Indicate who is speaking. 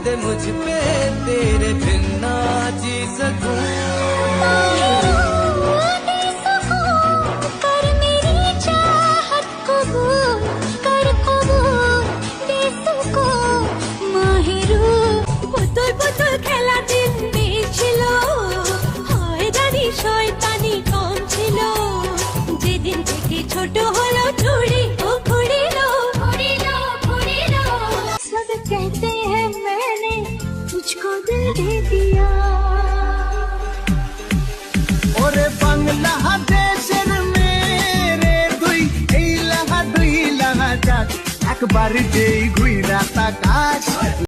Speaker 1: दे मुझ पे, तेरे बिन ना जी सकूं।
Speaker 2: খেলা দিন ছিল, হয় জানি শয়তানি কম ছিল, যেদিন থেকে ছোট হলো চুরি ও ঘুরিলো ঘুরিলো ঘুরিলো। सब कहते हैं मैंने तुझको दिल दे दिया।
Speaker 3: ওরে বাংলাদেশের মেরে দুই এই লাহা যাক একবার যেই ঘুইরা তাকাস।